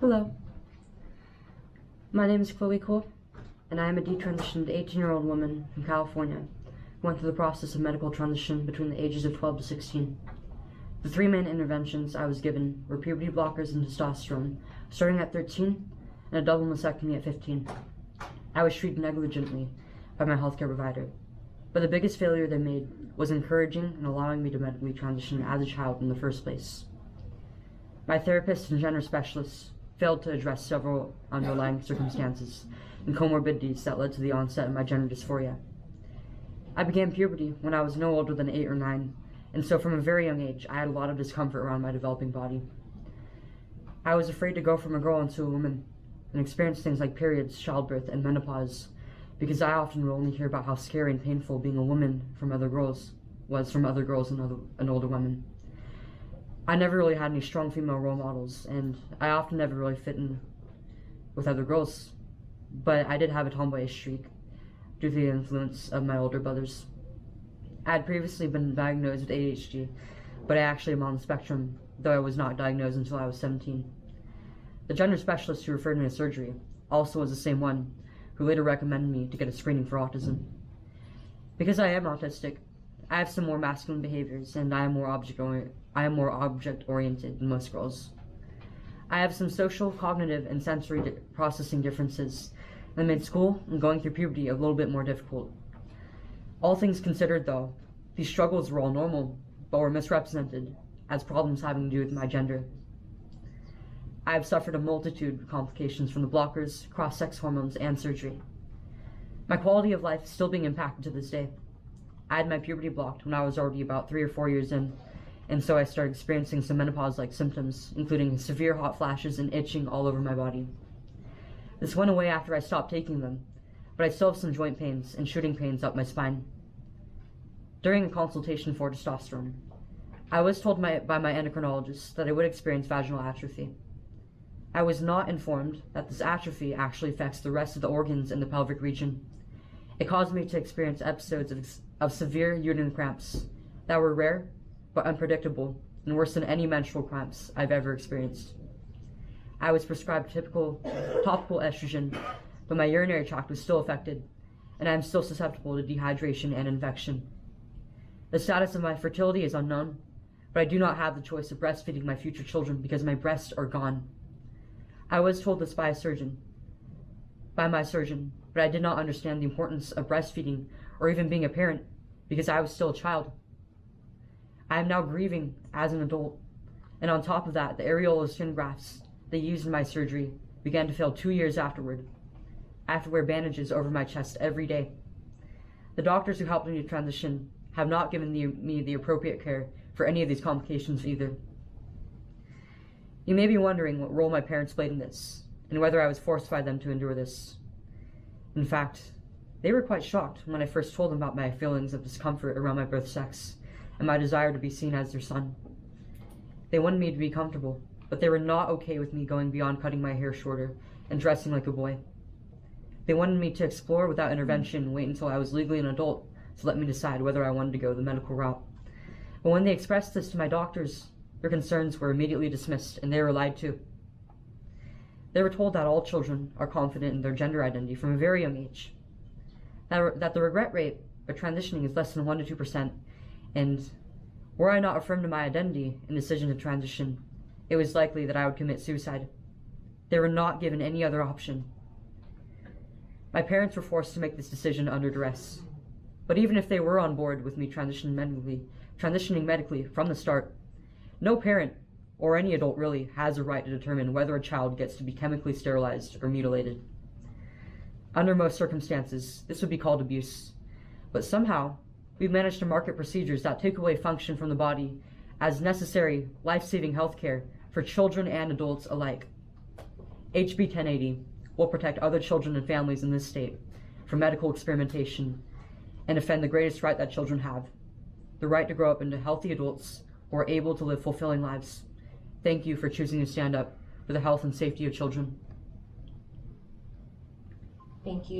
Hello, my name is Chloe Cole, and I am a detransitioned 18-year-old woman from California who went through the process of medical transition between the ages of 12 to 16. The three main interventions I was given were puberty blockers and testosterone, starting at 13, and a double mastectomy at 15. I was treated negligently by my healthcare provider, but the biggest failure they made was encouraging and allowing me to medically transition as a child in the first place. My therapist and gender specialists failed to address several underlying circumstances and comorbidities that led to the onset of my gender dysphoria. I began puberty when I was no older than 8 or 9, and so from a very young age I had a lot of discomfort around my developing body. I was afraid to go from a girl into a woman and experience things like periods, childbirth, and menopause, because I often would only hear about how scary and painful being a woman from other girls was from other girls and older women. I never really had any strong female role models, and I often never really fit in with other girls, but I did have a tomboyish streak due to the influence of my older brothers. I had previously been diagnosed with ADHD, but I actually am on the spectrum, though I was not diagnosed until I was 17. The gender specialist who referred me to surgery also was the same one who later recommended me to get a screening for autism. Because I am autistic, I have some more masculine behaviors, and I am more object-oriented than most girls. I have some social, cognitive, and sensory processing differences that made school and going through puberty a little bit more difficult. All things considered, though, these struggles were all normal, but were misrepresented as problems having to do with my gender. I have suffered a multitude of complications from the blockers, cross-sex hormones, and surgery. My quality of life is still being impacted to this day. I had my puberty blocked when I was already about 3 or 4 years in, and so I started experiencing some menopause-like symptoms, including severe hot flashes and itching all over my body. This went away after I stopped taking them, but I still have some joint pains and shooting pains up my spine. During a consultation for testosterone, I was told by my endocrinologist that I would experience vaginal atrophy. I was not informed that this atrophy actually affects the rest of the organs in the pelvic region. It caused me to experience episodes of severe uterine cramps that were rare but unpredictable and worse than any menstrual cramps I've ever experienced. I was prescribed typical topical estrogen, but my urinary tract was still affected, and I am still susceptible to dehydration and infection. The status of my fertility is unknown, but I do not have the choice of breastfeeding my future children because my breasts are gone. I was told this by my surgeon, but I did not understand the importance of breastfeeding or even being a parent because I was still a child. I am now grieving as an adult, and on top of that, the areolar skin grafts they used in my surgery began to fail 2 years afterward. I have to wear bandages over my chest every day. The doctors who helped me to transition have not given me the appropriate care for any of these complications either. You may be wondering what role my parents played in this, and whether I was forced by them to endure this. In fact, they were quite shocked when I first told them about my feelings of discomfort around my birth sex and my desire to be seen as their son. They wanted me to be comfortable, but they were not okay with me going beyond cutting my hair shorter and dressing like a boy. They wanted me to explore without intervention and wait until I was legally an adult to let me decide whether I wanted to go the medical route. But when they expressed this to my doctors, their concerns were immediately dismissed, and they were lied to. They were told that all children are confident in their gender identity from a very young age, that the regret rate of transitioning is less than 1 to 2%, and were I not affirmed in my identity and decision to transition, it was likely that I would commit suicide. They were not given any other option. My parents were forced to make this decision under duress, but even if they were on board with me transitioning medically from the start, no parent, or any adult really, has a right to determine whether a child gets to be chemically sterilized or mutilated. Under most circumstances, this would be called abuse, but somehow, we've managed to market procedures that take away function from the body as necessary, life-saving healthcare for children and adults alike. HB 1080 will protect other children and families in this state from medical experimentation and defend the greatest right that children have, the right to grow up into healthy adults who are able to live fulfilling lives. Thank you for choosing to stand up for the health and safety of children. Thank you.